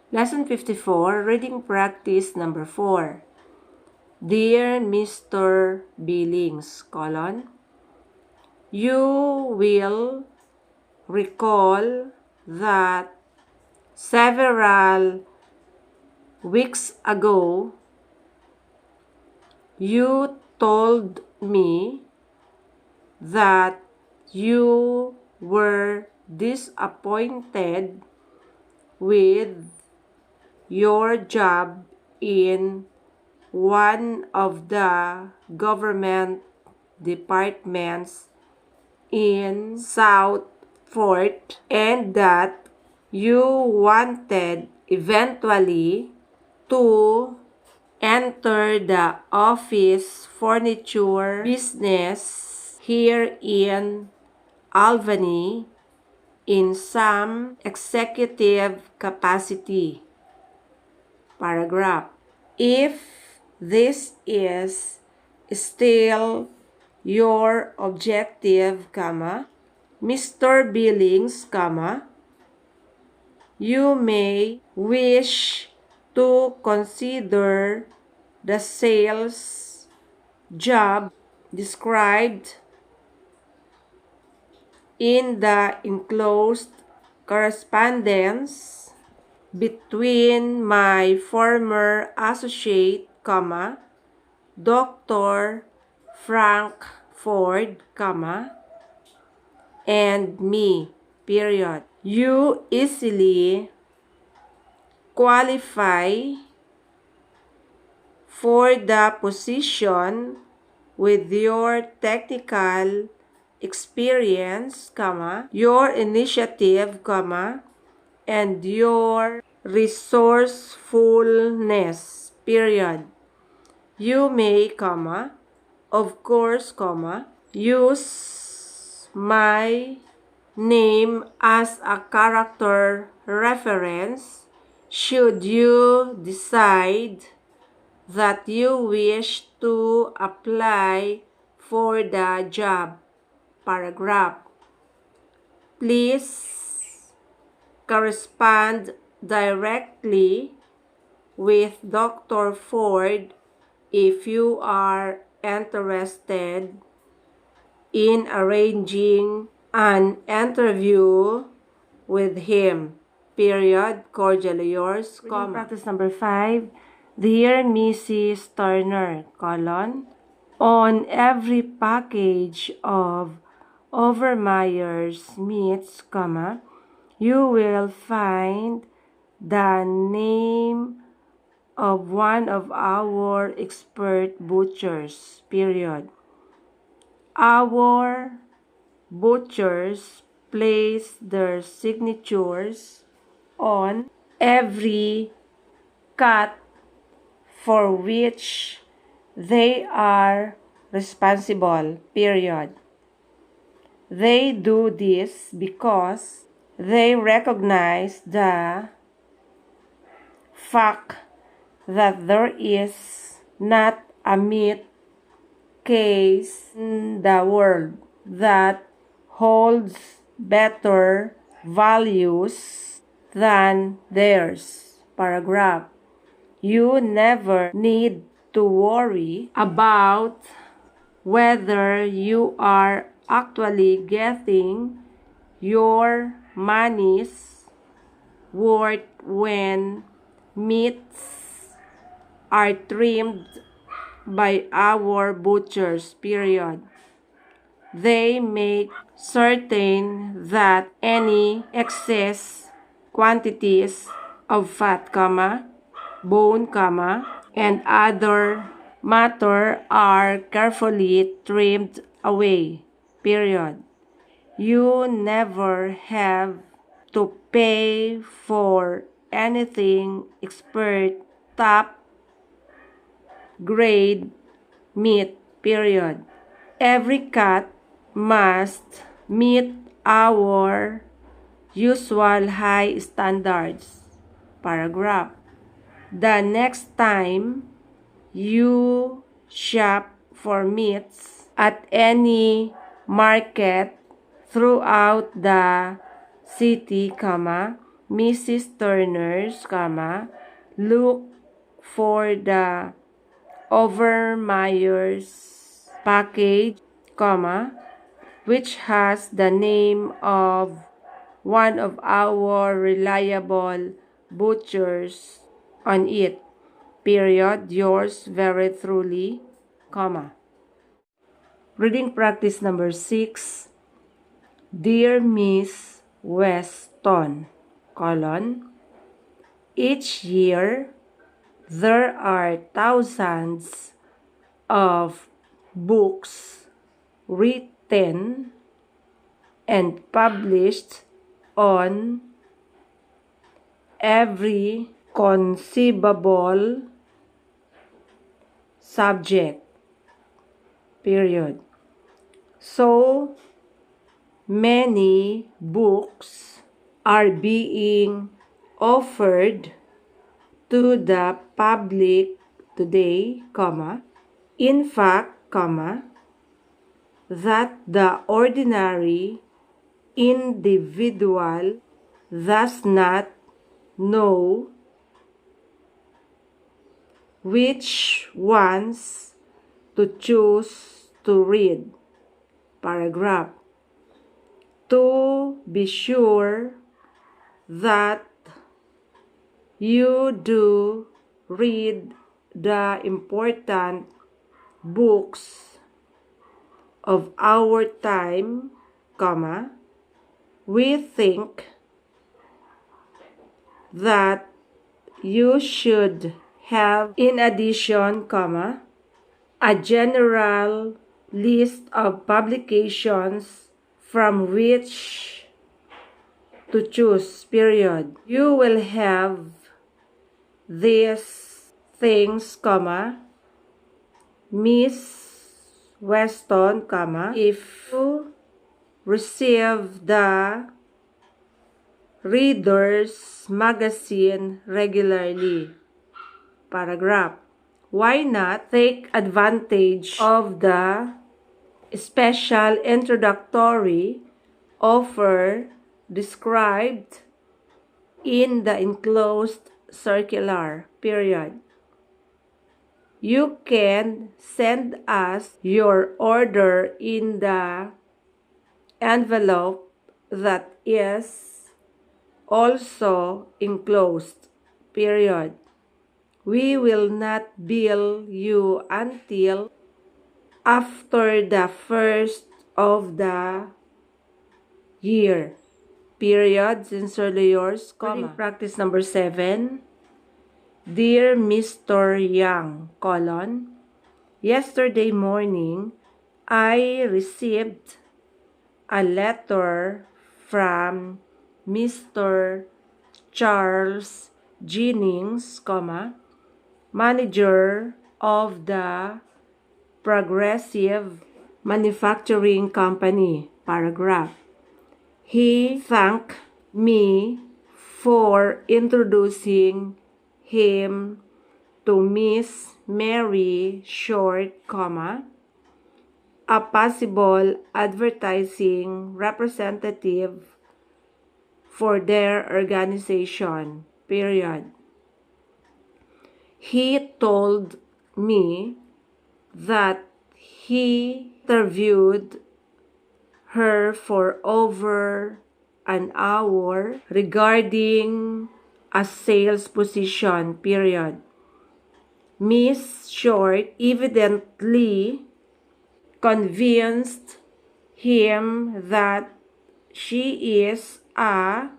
Lesson 54, Reading Practice number 4. Dear Mr. Billings, you will recall that several weeks ago, you told me that you were disappointed with your job in one of the government departments in South Fort, and that you wanted eventually to enter the office furniture business here in Albany in some executive capacity. Paragraph. If this is still your objective, Mr. Billings, you may wish to consider the sales job described in the enclosed correspondence between my former associate, Dr. Frank Ford, and me, period. You easily qualify for the position with your technical experience, your initiative, and your resourcefulness, period. You may, of course, use my name as a character reference should you decide that you wish to apply for the job. Paragraph. Please correspond directly with Dr. Ford if you are interested in arranging an interview with him. Period. Cordially yours, Practice number 5. Dear Mrs. Turner, on every package of Overmeyer's meats, you will find the name of one of our expert butchers, period. Our butchers place their signatures on every cut for which they are responsible, period. They do this because they recognize the fact that there is not a meat case in the world that holds better values than theirs. Paragraph. You never need to worry about whether you are actually getting your money's worth when meats are trimmed by our butchers, period. They make certain that any excess quantities of fat, bone, and other matter are carefully trimmed away, period. You never have to pay for anything except top grade meat, period. Every cut must meet our usual high standards. Paragraph. The next time you shop for meats at any market throughout the city, Mrs. Turner's, look for the Overmeyer's package, which has the name of one of our reliable butchers on it. Period. Yours very truly, Reading practice number 6. Dear Miss Weston, each year there are thousands of books written and published on every conceivable subject. Period. So many books are being offered to the public today, in fact, that the ordinary individual does not know which ones to choose to read. Paragraph. To be sure that you do read the important books of our time, we think that you should have, in addition, a general list of publications from which to choose, period. You will have these things, Miss Weston, if you receive the Reader's Magazine regularly. Paragraph. Why not take advantage of the special introductory offer described in the enclosed circular, period. You can send us your order in the envelope that is also enclosed, period. We will not bill you until after the first of the year, period. Sincerely yours, Practice number 7. Dear Mr. Young, yesterday morning, I received a letter from Mr. Charles Jennings, manager of the Progressive Manufacturing Company, paragraph. He thanked me for introducing him to Miss Mary Short, a possible advertising representative for their organization, period. He told me that he interviewed her for over an hour regarding a sales position, period. Miss Short evidently convinced him that she is a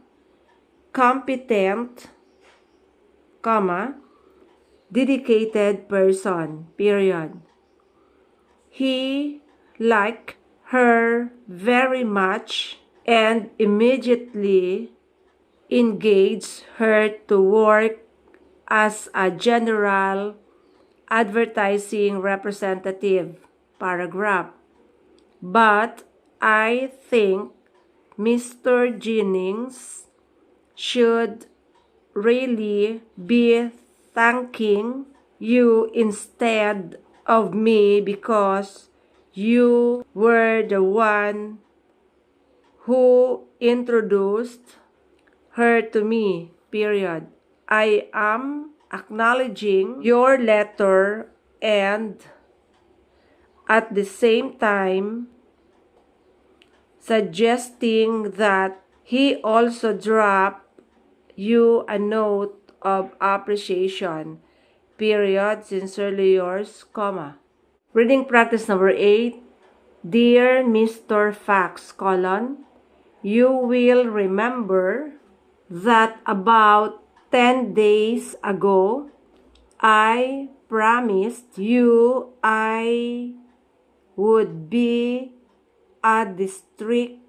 competent, dedicated person, period. He liked her very much and immediately engaged her to work as a general advertising representative, paragraph. But I think Mr. Jennings should really be thanking you instead of me because you were the one who introduced her to me, period. I am acknowledging your letter and at the same time suggesting that he also drop you a note of appreciation, period. Sincerely yours, comma. Reading practice number 8. Dear Mr. Fax, colon, you will remember that about 10 days ago, I promised you I would be a district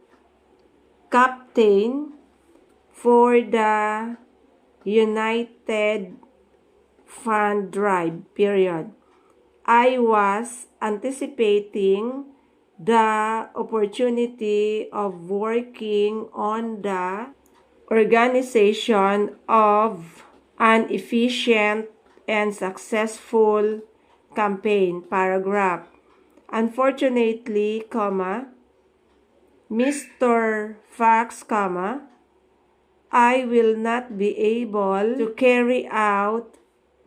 captain for the United Fund Drive, period. I was anticipating the opportunity of working on the organization of an efficient and successful campaign, paragraph. Unfortunately, comma, Mr. Fax, comma, I will not be able to carry out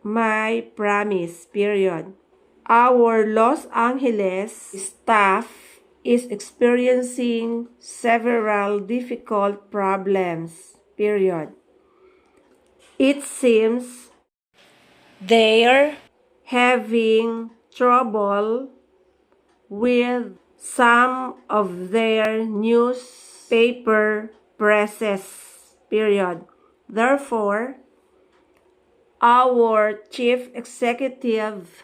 my promise, period. Our Los Angeles staff is experiencing several difficult problems, period. It seems they're having trouble with some of their newspaper presses, period. Therefore, our chief executive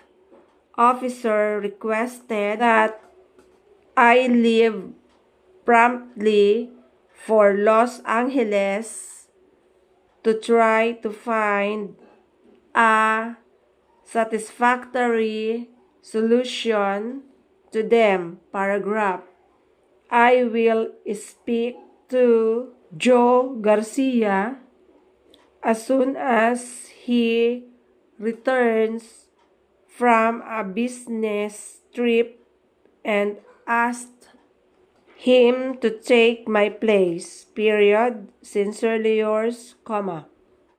officer requested that I leave promptly for Los Angeles to try to find a satisfactory solution to them, paragraph. I will speak to Joe Garcia as soon as he returns from a business trip and asked him to take my place, period. Sincerely yours, comma.